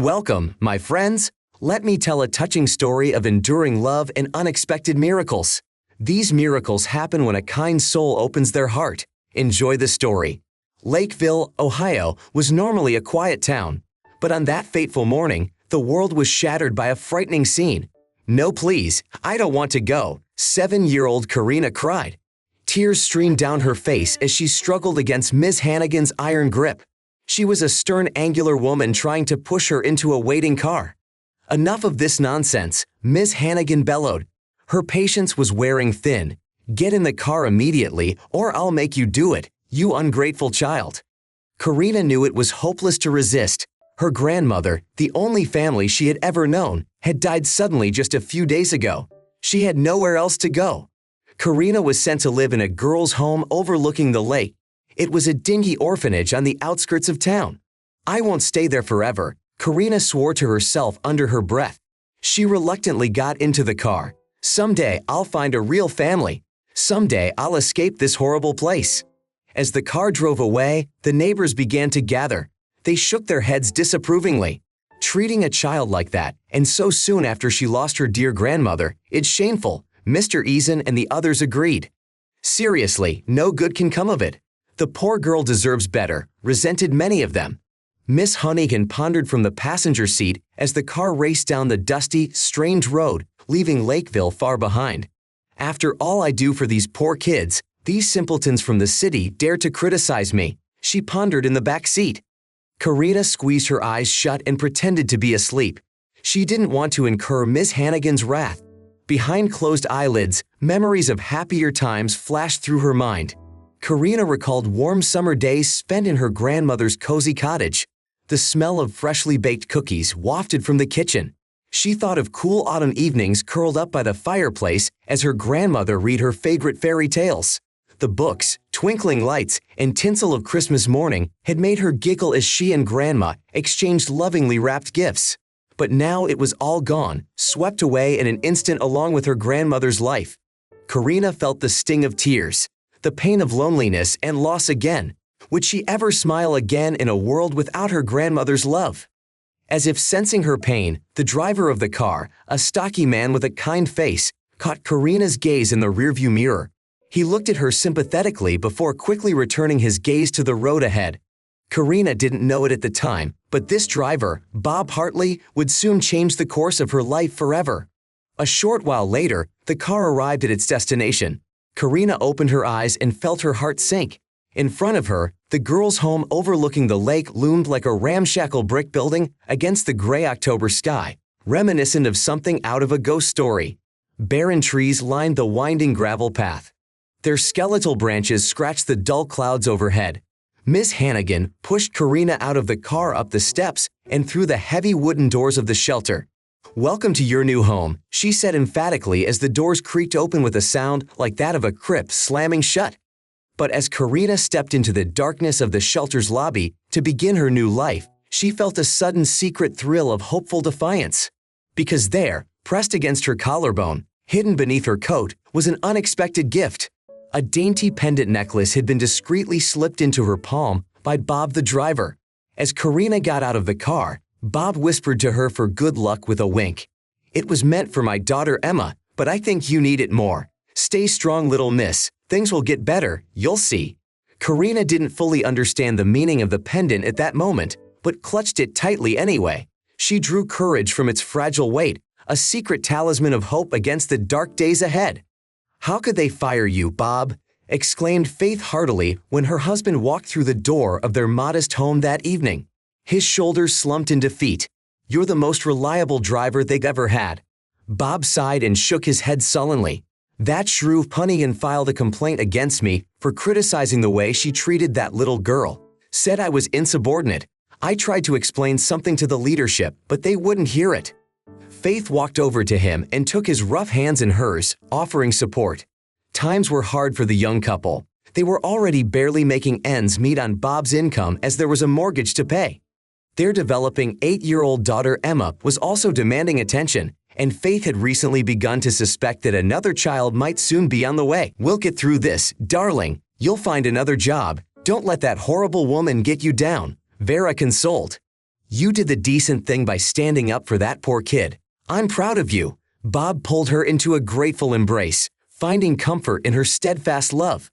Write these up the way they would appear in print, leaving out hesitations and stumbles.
Welcome, my friends. Let me tell a touching story of enduring love and unexpected miracles. These miracles happen when a kind soul opens their heart. Enjoy the story. Lakeville, Ohio, was normally a quiet town. But on that fateful morning, the world was shattered by a frightening scene. "No, please, I don't want to go," 7-year-old Karina cried. Tears streamed down her face as she struggled against Ms. Hannigan's iron grip. She was a stern, angular woman trying to push her into a waiting car. "Enough of this nonsense," Ms. Hannigan bellowed. Her patience was wearing thin. "Get in the car immediately, or I'll make you do it, you ungrateful child." Karina knew it was hopeless to resist. Her grandmother, the only family she had ever known, had died suddenly just a few days ago. She had nowhere else to go. Karina was sent to live in a girls' home overlooking the lake. It was a dingy orphanage on the outskirts of town. "I won't stay there forever," Karina swore to herself under her breath. She reluctantly got into the car. "Someday I'll find a real family. Someday I'll escape this horrible place." As the car drove away, the neighbors began to gather. They shook their heads disapprovingly. "Treating a child like that, and so soon after she lost her dear grandmother, it's shameful," Mr. Eason and the others agreed. "Seriously, no good can come of it. The poor girl deserves better," resented many of them. Miss Hannigan pondered from the passenger seat as the car raced down the dusty, strange road, leaving Lakeville far behind. "After all I do for these poor kids, these simpletons from the city dare to criticize me," she pondered in the back seat. Karina squeezed her eyes shut and pretended to be asleep. She didn't want to incur Miss Hannigan's wrath. Behind closed eyelids, memories of happier times flashed through her mind. Karina recalled warm summer days spent in her grandmother's cozy cottage. The smell of freshly baked cookies wafted from the kitchen. She thought of cool autumn evenings curled up by the fireplace as her grandmother read her favorite fairy tales. The books, twinkling lights, and tinsel of Christmas morning had made her giggle as she and Grandma exchanged lovingly wrapped gifts. But now it was all gone, swept away in an instant along with her grandmother's life. Karina felt the sting of tears, the pain of loneliness and loss again. Would she ever smile again in a world without her grandmother's love? As if sensing her pain, the driver of the car, a stocky man with a kind face, caught Karina's gaze in the rearview mirror. He looked at her sympathetically before quickly returning his gaze to the road ahead. Karina didn't know it at the time, but this driver, Bob Hartley, would soon change the course of her life forever. A short while later, the car arrived at its destination. Karina opened her eyes and felt her heart sink. In front of her, the girls' home overlooking the lake loomed like a ramshackle brick building against the gray October sky, reminiscent of something out of a ghost story. Barren trees lined the winding gravel path. Their skeletal branches scratched the dull clouds overhead. Miss Hannigan pushed Karina out of the car up the steps and through the heavy wooden doors of the shelter. "Welcome to your new home," she said emphatically as the doors creaked open with a sound like that of a crypt slamming shut. But as Karina stepped into the darkness of the shelter's lobby to begin her new life, she felt a sudden secret thrill of hopeful defiance. Because there, pressed against her collarbone, hidden beneath her coat, was an unexpected gift. A dainty pendant necklace had been discreetly slipped into her palm by Bob the driver. As Karina got out of the car, Bob whispered to her for good luck with a wink. "It was meant for my daughter Emma, but I think you need it more. Stay strong, little miss. Things will get better, you'll see." Karina didn't fully understand the meaning of the pendant at that moment, but clutched it tightly anyway. She drew courage from its fragile weight, a secret talisman of hope against the dark days ahead. "How could they fire you, Bob?" exclaimed Faith heartily when her husband walked through the door of their modest home that evening. His shoulders slumped in defeat. "You're the most reliable driver they've ever had." Bob sighed and shook his head sullenly. "That shrew Hannigan filed a complaint against me for criticizing the way she treated that little girl. Said I was insubordinate. I tried to explain something to the leadership, but they wouldn't hear it." Faith walked over to him and took his rough hands in hers, offering support. Times were hard for the young couple. They were already barely making ends meet on Bob's income as there was a mortgage to pay. Their developing 8-year-old daughter Emma was also demanding attention, and Faith had recently begun to suspect that another child might soon be on the way. "We'll get through this, darling. You'll find another job. Don't let that horrible woman get you down," Vera consoled. You did the decent thing by standing up for that poor kid. I'm proud of you." Bob pulled her into a grateful embrace, finding comfort in her steadfast love.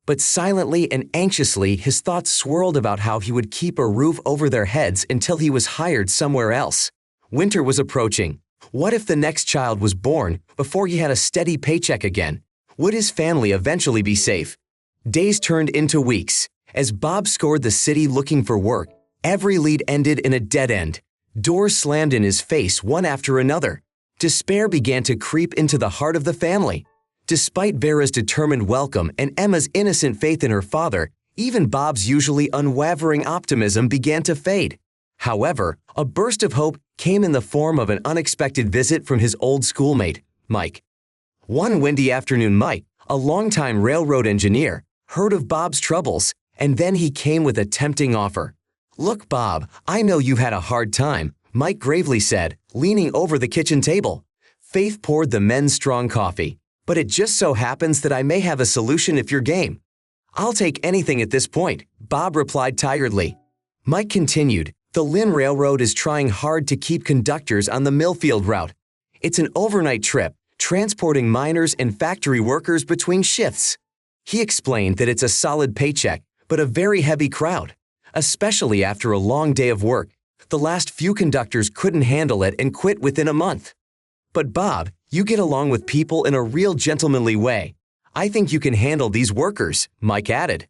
But silently and anxiously, his thoughts swirled about how he would keep a roof over their heads until he was hired somewhere else. Winter was approaching. What if the next child was born before he had a steady paycheck again? Would his family eventually be safe? Days turned into weeks. As Bob scoured the city looking for work, every lead ended in a dead end. Doors slammed in his face one after another. Despair began to creep into the heart of the family. Despite Vera's determined welcome and Emma's innocent faith in her father, even Bob's usually unwavering optimism began to fade. However, a burst of hope came in the form of an unexpected visit from his old schoolmate, Mike. One windy afternoon, Mike, a longtime railroad engineer, heard of Bob's troubles, and then he came with a tempting offer. "Look, Bob, I know you've had a hard time," Mike gravely said, leaning over the kitchen table. Faith poured the men's strong coffee. "But it just so happens that I may have a solution if you're game." "I'll take anything at this point," Bob replied tiredly. Mike continued, "The Lynn Railroad is trying hard to keep conductors on the Millfield route. It's an overnight trip, transporting miners and factory workers between shifts." He explained that it's a solid paycheck, but a very heavy crowd, especially after a long day of work. The last few conductors couldn't handle it and quit within a month. "But Bob, you get along with people in a real gentlemanly way. I think you can handle these workers," Mike added.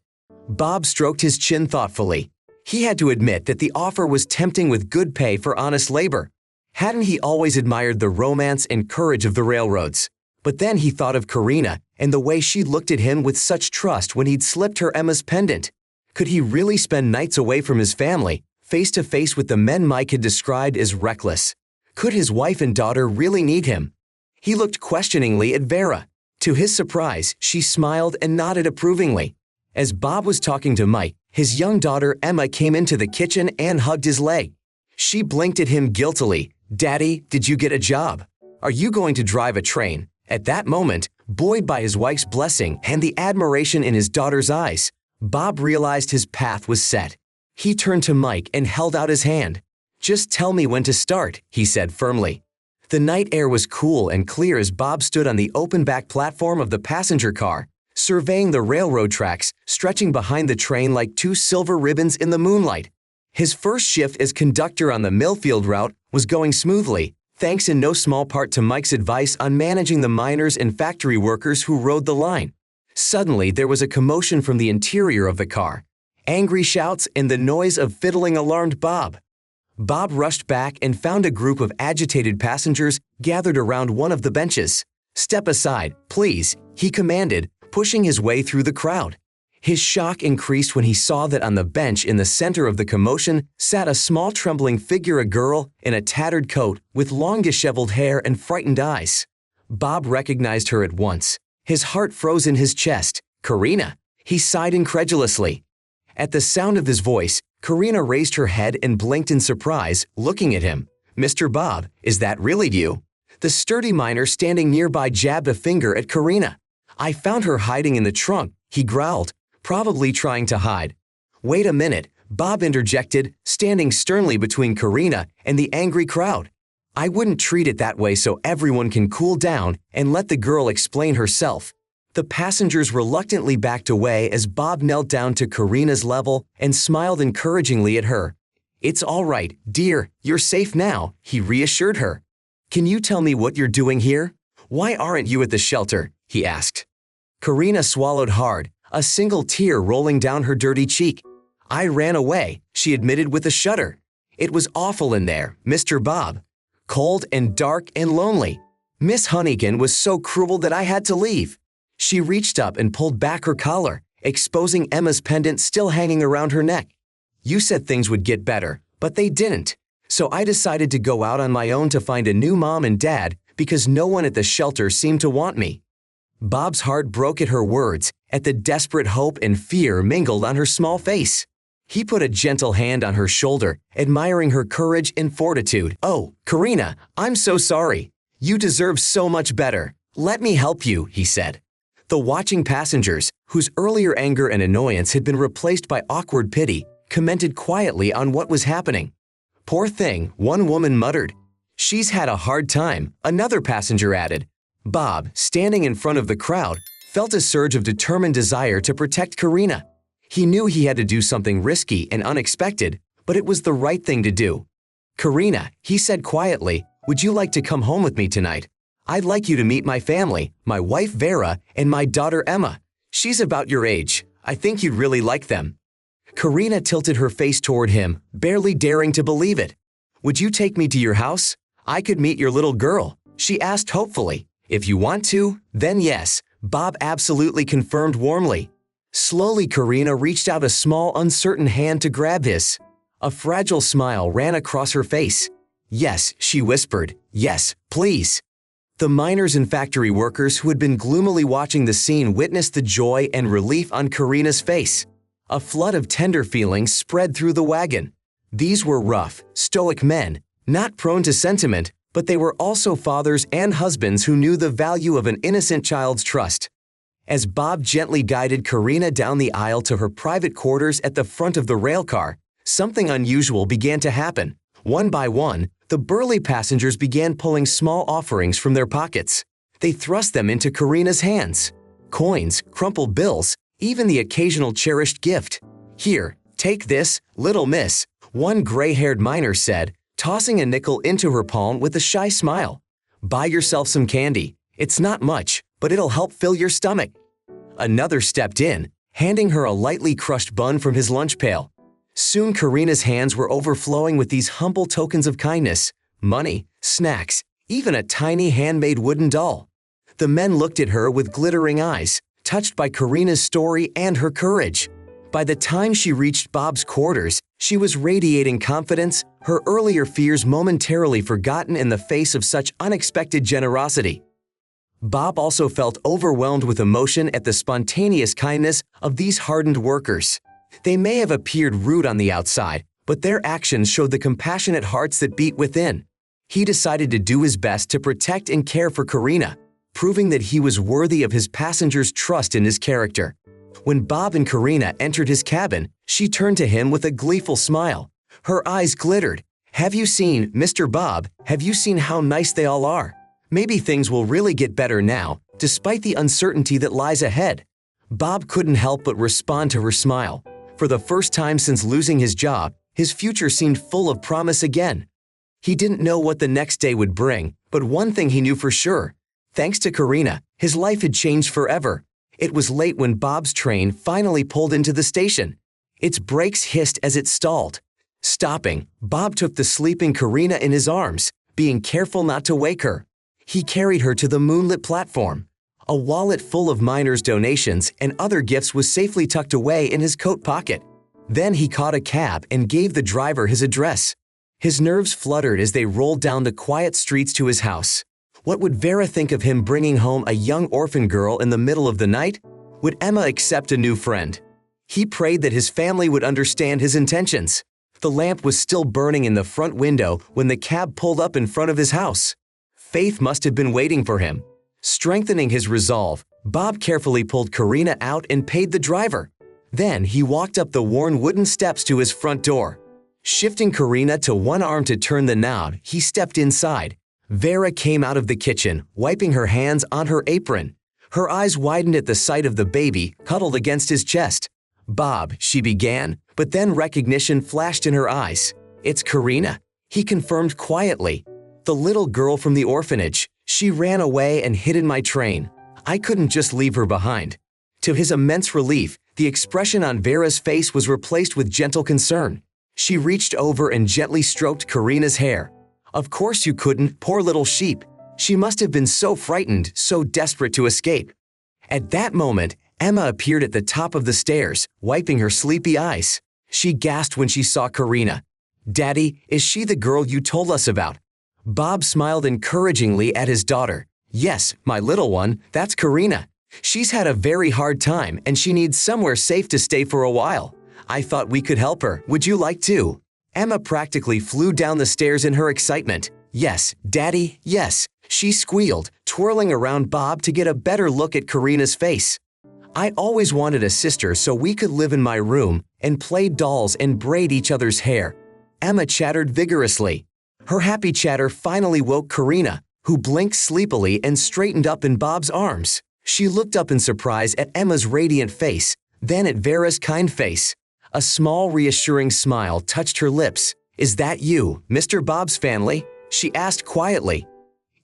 Bob stroked his chin thoughtfully. He had to admit that the offer was tempting with good pay for honest labor. Hadn't he always admired the romance and courage of the railroads? But then he thought of Karina and the way she looked at him with such trust when he'd slipped her Emma's pendant. Could he really spend nights away from his family, face to face with the men Mike had described as reckless? Could his wife and daughter really need him? He looked questioningly at Vera. To his surprise, she smiled and nodded approvingly. As Bob was talking to Mike, his young daughter Emma came into the kitchen and hugged his leg. She blinked at him guiltily. "Daddy, did you get a job? Are you going to drive a train?" At that moment, buoyed by his wife's blessing and the admiration in his daughter's eyes, Bob realized his path was set. He turned to Mike and held out his hand. "Just tell me when to start," he said firmly. The night air was cool and clear as Bob stood on the open back platform of the passenger car, surveying the railroad tracks stretching behind the train like two silver ribbons in the moonlight. His first shift as conductor on the Millfield route was going smoothly, thanks in no small part to Mike's advice on managing the miners and factory workers who rode the line. Suddenly, there was a commotion from the interior of the car. Angry shouts and the noise of fiddling alarmed Bob. Bob rushed back and found a group of agitated passengers gathered around one of the benches. "Step aside, please," he commanded, pushing his way through the crowd. His shock increased when he saw that on the bench in the center of the commotion sat a small trembling figure, a girl in a tattered coat with long disheveled hair and frightened eyes. Bob recognized her at once. His heart froze in his chest. "Karina!" He sighed incredulously. At the sound of his voice, Karina raised her head and blinked in surprise, looking at him. "Mr. Bob, is that really you?" The sturdy miner standing nearby jabbed a finger at Karina. "I found her hiding in the trunk," he growled, probably trying to hide. "Wait a minute," Bob interjected, standing sternly between Karina and the angry crowd. "I wouldn't treat it that way, so everyone can cool down and let the girl explain herself." The passengers reluctantly backed away as Bob knelt down to Karina's level and smiled encouragingly at her. "It's all right, dear, you're safe now," he reassured her. "Can you tell me what you're doing here? Why aren't you at the shelter?" he asked. Karina swallowed hard, a single tear rolling down her dirty cheek. "I ran away," she admitted with a shudder. "It was awful in there, Mr. Bob. Cold and dark and lonely. Miss Honeygan was so cruel that I had to leave." She reached up and pulled back her collar, exposing Emma's pendant still hanging around her neck. "You said things would get better, but they didn't. So I decided to go out on my own to find a new mom and dad because no one at the shelter seemed to want me." Bob's heart broke at her words, at the desperate hope and fear mingled on her small face. He put a gentle hand on her shoulder, admiring her courage and fortitude. "Oh, Karina, I'm so sorry. You deserve so much better. Let me help you," he said. The watching passengers, whose earlier anger and annoyance had been replaced by awkward pity, commented quietly on what was happening. Poor thing, one woman muttered. She's had a hard time, another passenger added. Bob, standing in front of the crowd, felt a surge of determined desire to protect Karina. He knew he had to do something risky and unexpected, but it was the right thing to do. Karina, he said quietly, would you like to come home with me tonight? I'd like you to meet my family, my wife Vera, and my daughter Emma. She's about your age. I think you'd really like them. Karina tilted her face toward him, barely daring to believe it. Would you take me to your house? I could meet your little girl, she asked hopefully. If you want to, then yes, Bob absolutely confirmed warmly. Slowly, Karina reached out a small, uncertain hand to grab his. A fragile smile ran across her face. Yes, she whispered. Yes, please. The miners and factory workers who had been gloomily watching the scene witnessed the joy and relief on Karina's face. A flood of tender feelings spread through the wagon. These were rough, stoic men, not prone to sentiment, but they were also fathers and husbands who knew the value of an innocent child's trust. As Bob gently guided Karina down the aisle to her private quarters at the front of the railcar, something unusual began to happen. One by one, the burly passengers began pulling small offerings from their pockets. They thrust them into Karina's hands. Coins, crumpled bills, even the occasional cherished gift. Here, take this, little miss, one gray-haired miner said, tossing a nickel into her palm with a shy smile. Buy yourself some candy. It's not much, but it'll help fill your stomach. Another stepped in, handing her a lightly crushed bun from his lunch pail. Soon Karina's hands were overflowing with these humble tokens of kindness, money, snacks, even a tiny handmade wooden doll. The men looked at her with glittering eyes, touched by Karina's story and her courage. By the time she reached Bob's quarters, she was radiating confidence, her earlier fears momentarily forgotten in the face of such unexpected generosity. Bob also felt overwhelmed with emotion at the spontaneous kindness of these hardened workers. They may have appeared rude on the outside, but their actions showed the compassionate hearts that beat within. He decided to do his best to protect and care for Karina, proving that he was worthy of his passengers' trust in his character. When Bob and Karina entered his cabin, she turned to him with a gleeful smile. Her eyes glittered. Have you seen, Mr. Bob, have you seen how nice they all are? Maybe things will really get better now, despite the uncertainty that lies ahead. Bob couldn't help but respond to her smile. For the first time since losing his job, his future seemed full of promise again. He didn't know what the next day would bring, but one thing he knew for sure. Thanks to Karina, his life had changed forever. It was late when Bob's train finally pulled into the station. Its brakes hissed as it stalled. Stopping, Bob took the sleeping Karina in his arms, being careful not to wake her. He carried her to the moonlit platform. A wallet full of miners' donations and other gifts was safely tucked away in his coat pocket. Then he caught a cab and gave the driver his address. His nerves fluttered as they rolled down the quiet streets to his house. What would Vera think of him bringing home a young orphan girl in the middle of the night? Would Emma accept a new friend? He prayed that his family would understand his intentions. The lamp was still burning in the front window when the cab pulled up in front of his house. Faith must have been waiting for him. Strengthening his resolve, Bob carefully pulled Karina out and paid the driver. Then he walked up the worn wooden steps to his front door. Shifting Karina to one arm to turn the knob, he stepped inside. Vera came out of the kitchen, wiping her hands on her apron. Her eyes widened at the sight of the baby cuddled against his chest. Bob, she began, but then recognition flashed in her eyes. It's Karina, he confirmed quietly. The little girl from the orphanage. She ran away and hid in my train. I couldn't just leave her behind. To his immense relief, the expression on Vera's face was replaced with gentle concern. She reached over and gently stroked Karina's hair. Of course you couldn't, poor little sheep. She must have been so frightened, so desperate to escape. At that moment, Emma appeared at the top of the stairs, wiping her sleepy eyes. She gasped when she saw Karina. Daddy, is she the girl you told us about? Bob smiled encouragingly at his daughter. Yes, my little one, that's Karina. She's had a very hard time and she needs somewhere safe to stay for a while. I thought we could help her. Would you like to? Emma practically flew down the stairs in her excitement. Yes, Daddy, yes, she squealed, twirling around Bob to get a better look at Karina's face. I always wanted a sister so we could live in my room and play dolls and braid each other's hair. Emma chattered vigorously. Her happy chatter finally woke Karina, who blinked sleepily and straightened up in Bob's arms. She looked up in surprise at Emma's radiant face, then at Vera's kind face. A small, reassuring smile touched her lips. "Is that you, Mr. Bob's family?" she asked quietly.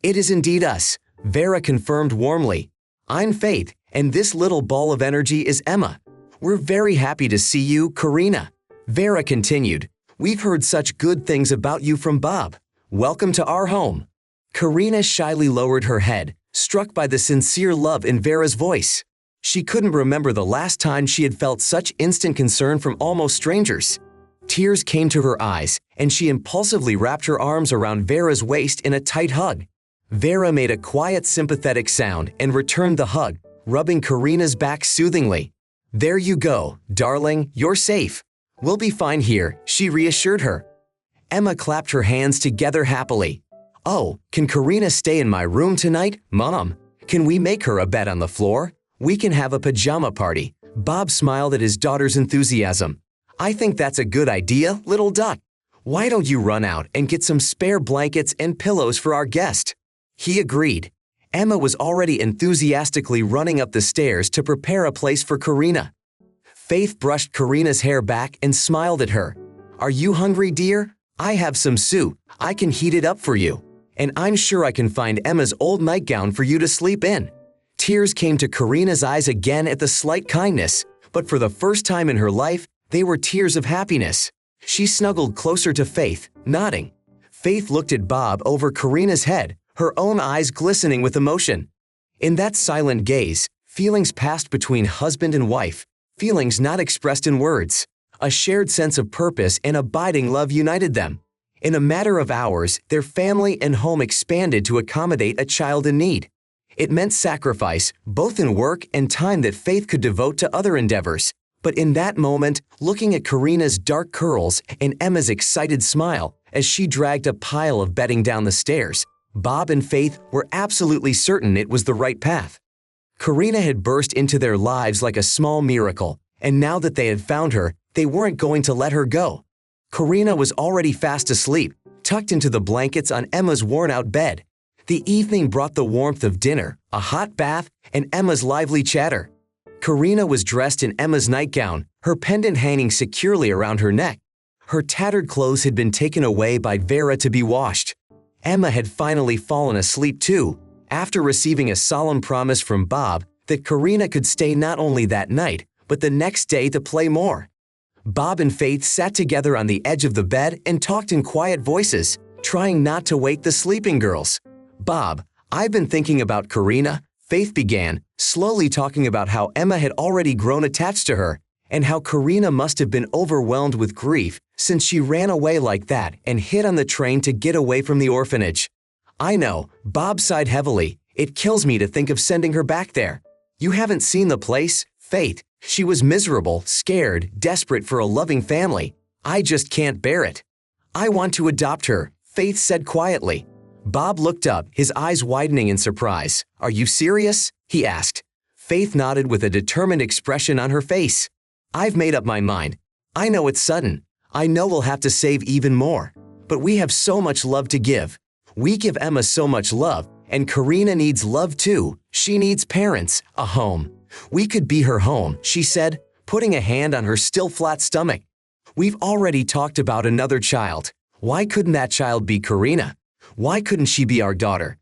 "It is indeed us," Vera confirmed warmly. "I'm Faith, and this little ball of energy is Emma. We're very happy to see you, Karina." Vera continued, "We've heard such good things about you from Bob. Welcome to our home." Karina shyly lowered her head, struck by the sincere love in Vera's voice. She couldn't remember the last time she had felt such instant concern from almost strangers. Tears came to her eyes, and she impulsively wrapped her arms around Vera's waist in a tight hug. Vera made a quiet, sympathetic sound and returned the hug, rubbing Karina's back soothingly. "There you go, darling, you're safe. We'll be fine here," she reassured her. Emma clapped her hands together happily. "Oh, can Karina stay in my room tonight, Mom? Can we make her a bed on the floor? We can have a pajama party." Bob smiled at his daughter's enthusiasm. "I think that's a good idea, little duck. Why don't you run out and get some spare blankets and pillows for our guest?" He agreed. Emma was already enthusiastically running up the stairs to prepare a place for Karina. Faith brushed Karina's hair back and smiled at her. "Are you hungry, dear? I have some soup. I can heat it up for you. And I'm sure I can find Emma's old nightgown for you to sleep in." Tears came to Karina's eyes again at the slight kindness, but for the first time in her life, they were tears of happiness. She snuggled closer to Faith, nodding. Faith looked at Bob over Karina's head, her own eyes glistening with emotion. In that silent gaze, feelings passed between husband and wife, feelings not expressed in words. A shared sense of purpose and abiding love united them. In a matter of hours, their family and home expanded to accommodate a child in need. It meant sacrifice, both in work and time that Faith could devote to other endeavors. But in that moment, looking at Karina's dark curls and Emma's excited smile as she dragged a pile of bedding down the stairs, Bob and Faith were absolutely certain it was the right path. Karina had burst into their lives like a small miracle, and now that they had found her, they weren't going to let her go. Karina was already fast asleep, tucked into the blankets on Emma's worn-out bed. The evening brought the warmth of dinner, a hot bath, and Emma's lively chatter. Karina was dressed in Emma's nightgown, her pendant hanging securely around her neck. Her tattered clothes had been taken away by Vera to be washed. Emma had finally fallen asleep too, after receiving a solemn promise from Bob that Karina could stay not only that night, but the next day to play more. Bob and Faith sat together on the edge of the bed and talked in quiet voices, trying not to wake the sleeping girls. "Bob, I've been thinking about Karina," Faith began, slowly talking about how Emma had already grown attached to her, and how Karina must have been overwhelmed with grief since she ran away like that and hid on the train to get away from the orphanage. "I know," Bob sighed heavily. "It kills me to think of sending her back there. You haven't seen the place, Faith. She was miserable, scared, desperate for a loving family. I just can't bear it." "I want to adopt her," Faith said quietly. Bob looked up, his eyes widening in surprise. "Are you serious?" he asked. Faith nodded with a determined expression on her face. "I've made up my mind. I know it's sudden. I know we'll have to save even more. But we have so much love to give. We give Emma so much love, and Karina needs love too. She needs parents, a home. We could be her home," she said, putting a hand on her still flat stomach. "We've already talked about another child. Why couldn't that child be Karina? Why couldn't she be our daughter?"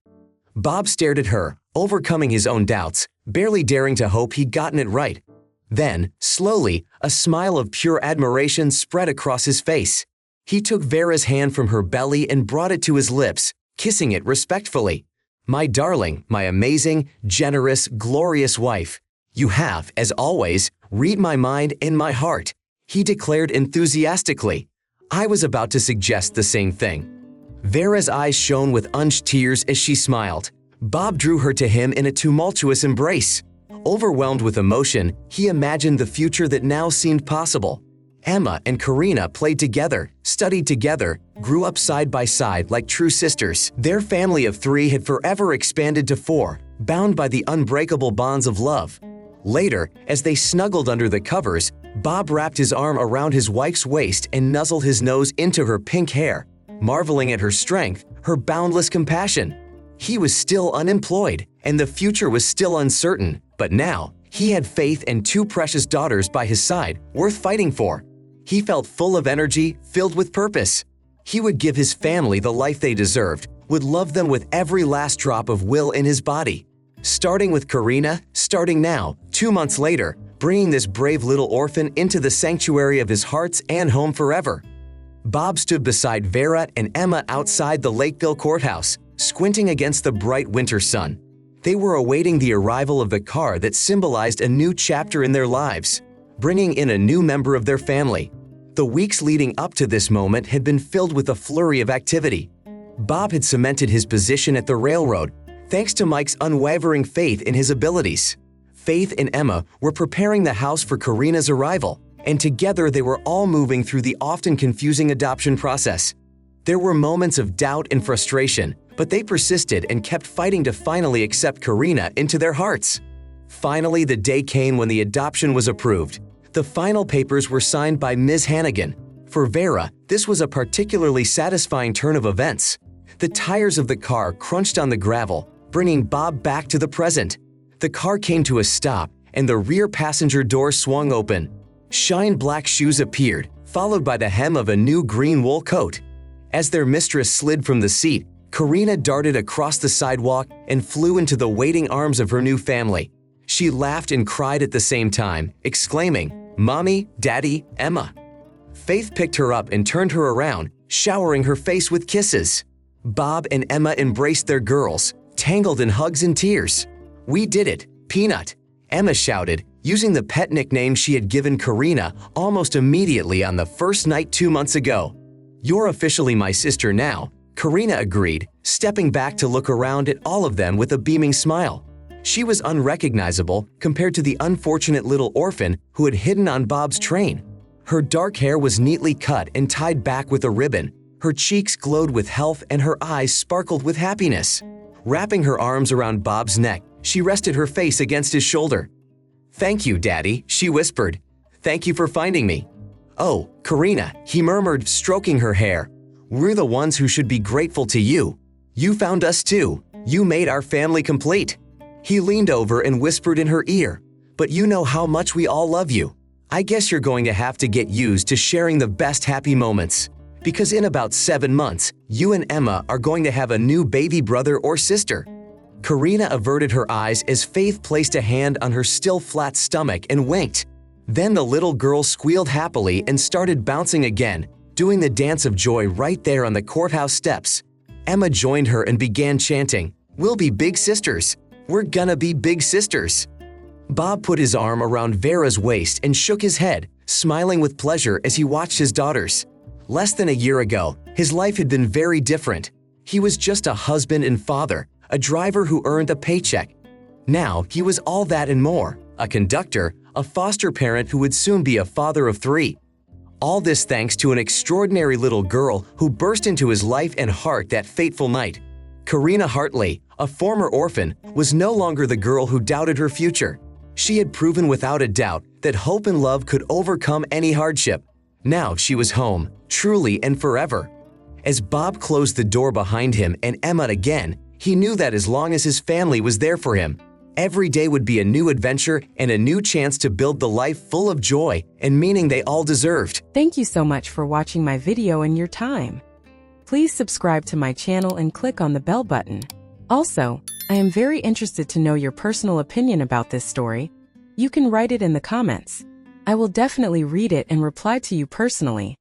Bob stared at her, overcoming his own doubts, barely daring to hope he'd gotten it right. Then, slowly, a smile of pure admiration spread across his face. He took Vera's hand from her belly and brought it to his lips, kissing it respectfully. "My darling, my amazing, generous, glorious wife. You have, as always, read my mind and my heart," he declared enthusiastically. "I was about to suggest the same thing." Vera's eyes shone with unshed tears as she smiled. Bob drew her to him in a tumultuous embrace. Overwhelmed with emotion, he imagined the future that now seemed possible. Emma and Karina played together, studied together, grew up side by side like true sisters. Their family of three had forever expanded to four, bound by the unbreakable bonds of love. Later, as they snuggled under the covers, Bob wrapped his arm around his wife's waist and nuzzled his nose into her pink hair, marveling at her strength, her boundless compassion. He was still unemployed, and the future was still uncertain, but now, he had faith and two precious daughters by his side, worth fighting for. He felt full of energy, filled with purpose. He would give his family the life they deserved, would love them with every last drop of will in his body. Starting with Karina, starting now, 2 months later, bringing this brave little orphan into the sanctuary of his hearts and home forever. Bob stood beside Vera and Emma outside the Lakeville courthouse, squinting against the bright winter sun. They were awaiting the arrival of the car that symbolized a new chapter in their lives, bringing in a new member of their family. The weeks leading up to this moment had been filled with a flurry of activity. Bob had cemented his position at the railroad, thanks to Mike's unwavering faith in his abilities. Faith and Emma were preparing the house for Karina's arrival, and together they were all moving through the often confusing adoption process. There were moments of doubt and frustration, but they persisted and kept fighting to finally accept Karina into their hearts. Finally, the day came when the adoption was approved. The final papers were signed by Ms. Hannigan. For Vera, this was a particularly satisfying turn of events. The tires of the car crunched on the gravel, bringing Bob back to the present. The car came to a stop, and the rear passenger door swung open. Shine black shoes appeared, followed by the hem of a new green wool coat. As their mistress slid from the seat, Karina darted across the sidewalk and flew into the waiting arms of her new family. She laughed and cried at the same time, exclaiming, "Mommy, Daddy, Emma." Faith picked her up and turned her around, showering her face with kisses. Bob and Emma embraced their girls, tangled in hugs and tears. "We did it, Peanut," Emma shouted, using the pet nickname she had given Karina almost immediately on the first night 2 months ago. "You're officially my sister now," Karina agreed, stepping back to look around at all of them with a beaming smile. She was unrecognizable compared to the unfortunate little orphan who had hidden on Bob's train. Her dark hair was neatly cut and tied back with a ribbon. Her cheeks glowed with health and her eyes sparkled with happiness. Wrapping her arms around Bob's neck, she rested her face against his shoulder. "Thank you, Daddy," she whispered. "Thank you for finding me." "Oh, Karina," he murmured, stroking her hair. "We're the ones who should be grateful to you. You found us too. You made our family complete." He leaned over and whispered in her ear, "But you know how much we all love you. I guess you're going to have to get used to sharing the best happy moments. Because in about 7 months, you and Emma are going to have a new baby brother or sister." Karina averted her eyes as Faith placed a hand on her still flat stomach and winked. Then the little girl squealed happily and started bouncing again, doing the dance of joy right there on the courthouse steps. Emma joined her and began chanting, "We'll be big sisters. We're gonna be big sisters." Bob put his arm around Vera's waist and shook his head, smiling with pleasure as he watched his daughters. Less than a year ago, his life had been very different. He was just a husband and father, a driver who earned a paycheck. Now, he was all that and more, a conductor, a foster parent who would soon be a father of 3. All this thanks to an extraordinary little girl who burst into his life and heart that fateful night. Karina Hartley, a former orphan, was no longer the girl who doubted her future. She had proven without a doubt that hope and love could overcome any hardship. Now she was home, truly and forever. As Bob closed the door behind him and Emma again, he knew that as long as his family was there for him, every day would be a new adventure and a new chance to build the life full of joy and meaning they all deserved. Thank you so much for watching my video and your time. Please subscribe to my channel and click on the bell button. Also, I am very interested to know your personal opinion about this story. You can write it in the comments. I will definitely read it and reply to you personally.